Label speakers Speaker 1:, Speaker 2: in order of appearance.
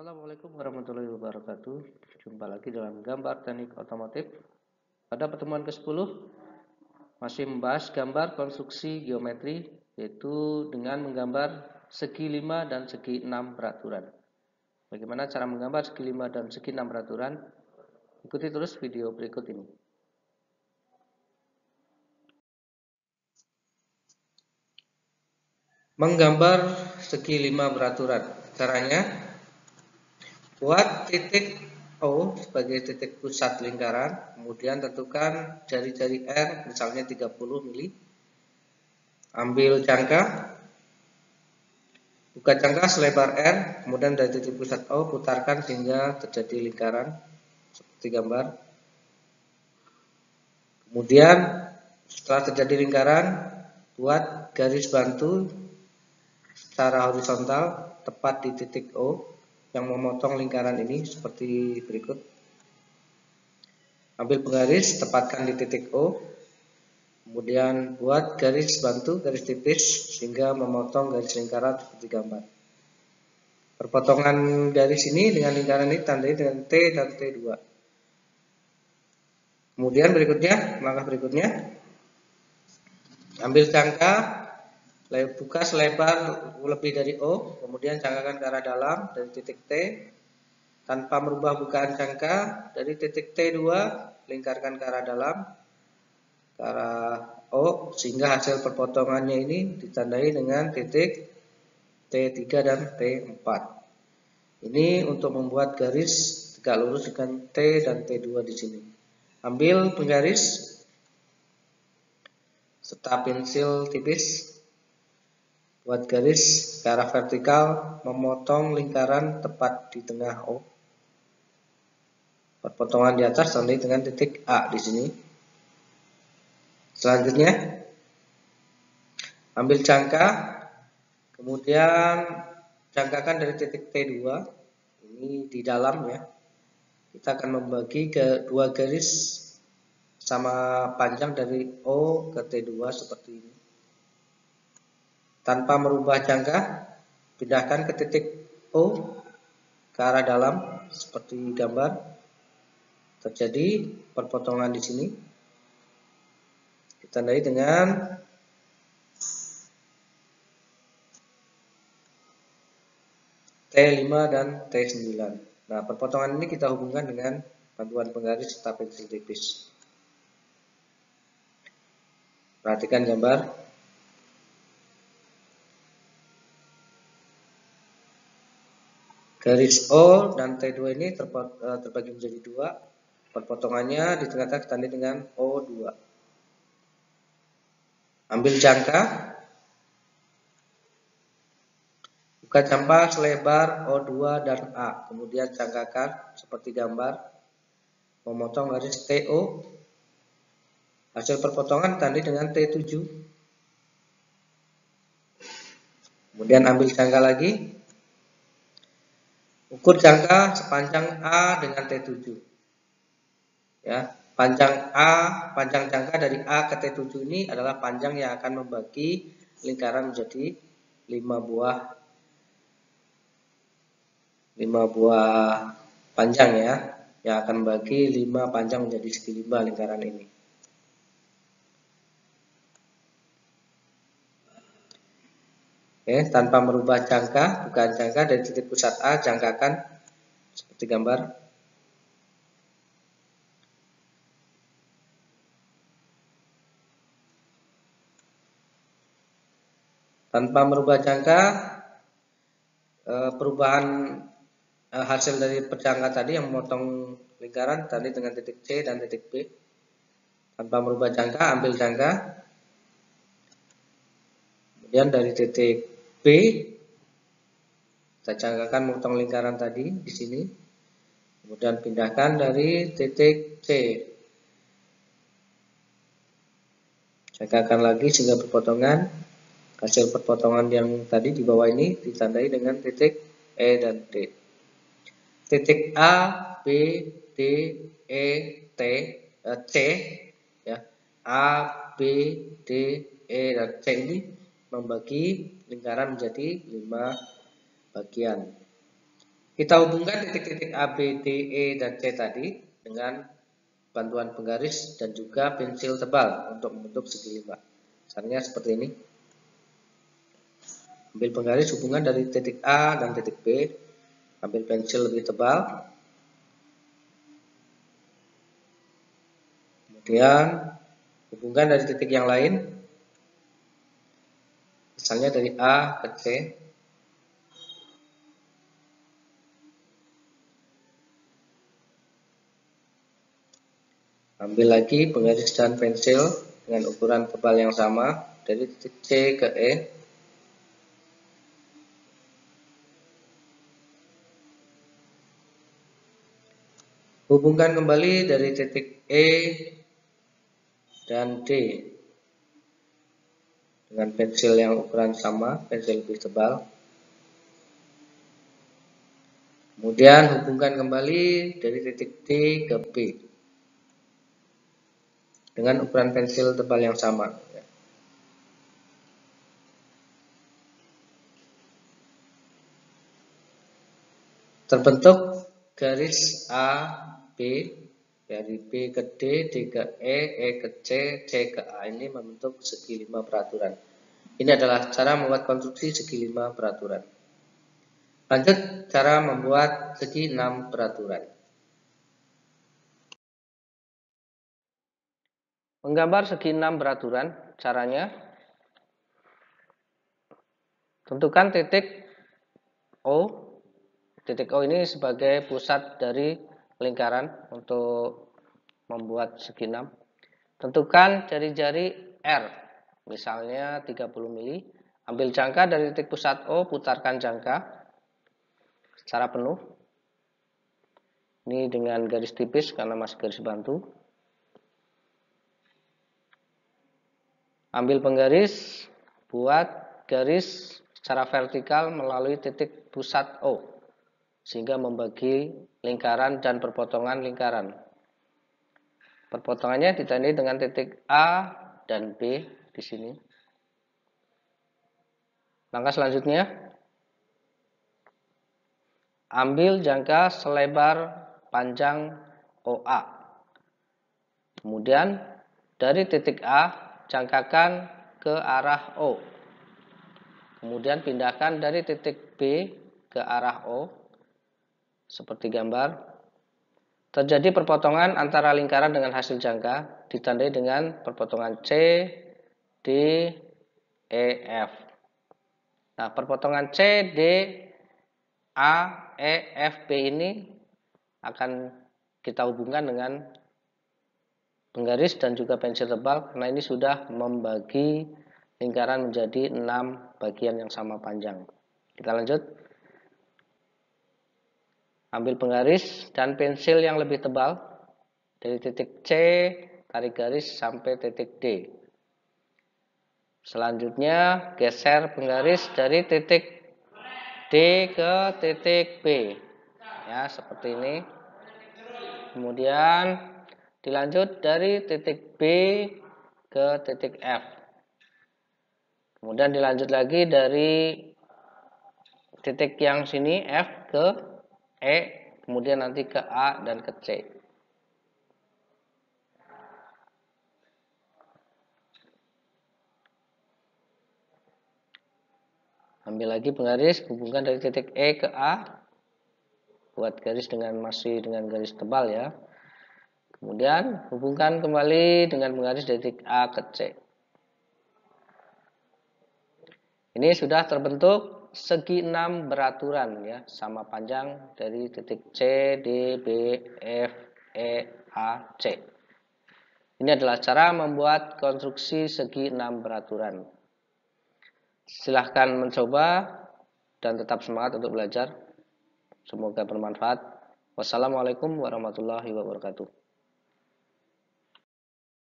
Speaker 1: Assalamualaikum warahmatullahi wabarakatuh. Jumpa lagi dalam gambar teknik otomotif. Pada pertemuan ke-10 masih membahas gambar konstruksi geometri, yaitu dengan menggambar segi 5 dan segi 6 beraturan. Bagaimana cara menggambar segi 5 dan segi 6 beraturan? Ikuti terus video berikut ini. Menggambar segi 5 beraturan. Caranya, buat titik O sebagai titik pusat lingkaran, kemudian tentukan jari-jari R misalnya 30 mili. Ambil jangka, buka jangka selebar R, kemudian dari titik pusat O putarkan sehingga terjadi lingkaran seperti gambar. Kemudian setelah terjadi lingkaran, buat garis bantu secara horizontal tepat di titik O yang memotong lingkaran ini seperti berikut. Ambil penggaris, tepatkan di titik O, kemudian buat garis bantu, garis tipis sehingga memotong garis lingkaran seperti gambar. Perpotongan garis ini dengan lingkaran ini tandai dengan T dan T2. Kemudian berikutnya, langkah berikutnya, ambil jangka, buka selebar lebih dari O, kemudian jangkakan ke arah dalam dari titik T. Tanpa merubah bukaan jangka, dari titik T2 lingkarkan ke arah dalam, ke arah O, sehingga hasil perpotongannya ini ditandai dengan titik T3 dan T4. Ini untuk membuat garis tegak lurus dengan T dan T2 di sini. Ambil penggaris serta pensil tipis, buat garis ke arah vertikal, memotong lingkaran tepat di tengah O. Perpotongan di atas tandai dengan titik A di sini. Selanjutnya, ambil jangka, kemudian jangkakan dari titik T2, ini di dalam ya. Kita akan membagi ke dua garis sama panjang dari O ke T2 seperti ini. Tanpa merubah jangka, pindahkan ke titik O ke arah dalam seperti gambar. Terjadi perpotongan di sini. Ditandai dengan T5 dan T9. Nah, perpotongan ini kita hubungkan dengan bantuan penggaris serta pensil tipis. Perhatikan gambar. Garis O dan T2 ini terbagi menjadi dua. Perpotongannya di tengah-tengah ditandai dengan O2. Ambil jangka, buka jangka selebar O2 dan A, kemudian jangkakan seperti gambar, memotong garis TO. Hasil perpotongan ditandai dengan T7. Kemudian ambil jangka lagi, ukur jangka sepanjang A dengan T7. Ya, panjang jangka dari A ke T7 ini adalah panjang yang akan membagi lingkaran menjadi 5 buah panjang ya, yang akan membagi 5 panjang menjadi segi 5 lingkaran ini. Oke, tanpa merubah jangka, bukan jangka dari titik pusat A, jangkakan seperti gambar. Tanpa merubah jangka, perubahan hasil dari perjangka tadi yang memotong lingkaran tadi dengan titik C dan titik B. Tanpa merubah jangka, ambil jangka. Kemudian dari titik B kita jangkakan memotong lingkaran tadi di sini. Kemudian pindahkan dari titik C. Jangkakan lagi sehingga perpotongan. Hasil perpotongan yang tadi di bawah ini ditandai dengan titik E dan D. Titik A, B, D, E, T, C, ya, A, B, D, E, dan C ini membagi lingkaran menjadi 5 bagian. Oke, Kita hubungkan titik-titik A, B, D, E, dan C tadi dengan bantuan penggaris dan juga pensil tebal untuk membentuk segi lima. Caranya seperti ini. Ambil penggaris hubungan dari titik A dan titik B. Ambil pensil lebih tebal. Kemudian hubungkan dari titik yang lain. Misalnya dari A ke C. Ambil lagi penggaris dan pensil dengan ukuran tebal yang sama dari titik C ke E. Hubungkan kembali dari titik E dan D dengan pensil yang ukuran sama, pensil lebih tebal. Kemudian hubungkan kembali dari titik D ke B dengan ukuran pensil tebal yang sama. Terbentuk garis A, B, dari B ke D, D ke E ke C, C ke A. Ini membentuk segi lima beraturan. Ini adalah cara membuat konstruksi segi lima beraturan. Lanjut cara membuat segi 6 beraturan. Menggambar segi 6 beraturan, caranya tentukan titik O. Titik O ini sebagai pusat dari lingkaran untuk membuat segi 6. Tentukan jari-jari R, misalnya 30 mili. Ambil jangka dari titik pusat O, putarkan jangka secara penuh. Ini dengan garis tipis karena masih garis bantu. Ambil penggaris, buat garis secara vertikal melalui titik pusat O, sehingga membagi lingkaran dan perpotongan lingkaran. Perpotongannya ditandai dengan titik A dan B di sini. Langkah selanjutnya, ambil jangka selebar panjang OA. Kemudian dari titik A, jangkakan ke arah O. Kemudian pindahkan dari titik B ke arah O, seperti gambar. Terjadi perpotongan antara lingkaran dengan hasil jangka, ditandai dengan perpotongan C, D, E, F. Nah, perpotongan C, D, A, E, F, B ini akan kita hubungkan dengan penggaris dan juga pensil tebal, karena ini sudah membagi lingkaran menjadi 6 bagian yang sama panjang. Kita lanjut. Ambil penggaris dan pensil yang lebih tebal dari titik C, tarik garis sampai titik D. Selanjutnya geser penggaris dari titik D ke titik B. Ya, seperti ini. Kemudian dilanjut dari titik B ke titik F. Kemudian dilanjut lagi dari titik yang sini F ke E, kemudian nanti ke A dan ke C. Ambil lagi penggaris, hubungkan dari titik E ke A. Buat garis masih dengan garis tebal ya. Kemudian hubungkan kembali dengan penggaris dari titik A ke C. Ini sudah terbentuk segi 6 beraturan ya, sama panjang dari titik C, D, B, F, E, A, C. Ini adalah cara membuat konstruksi segi 6 beraturan. Silahkan mencoba dan tetap semangat untuk belajar. Semoga bermanfaat. Wassalamualaikum warahmatullahi wabarakatuh.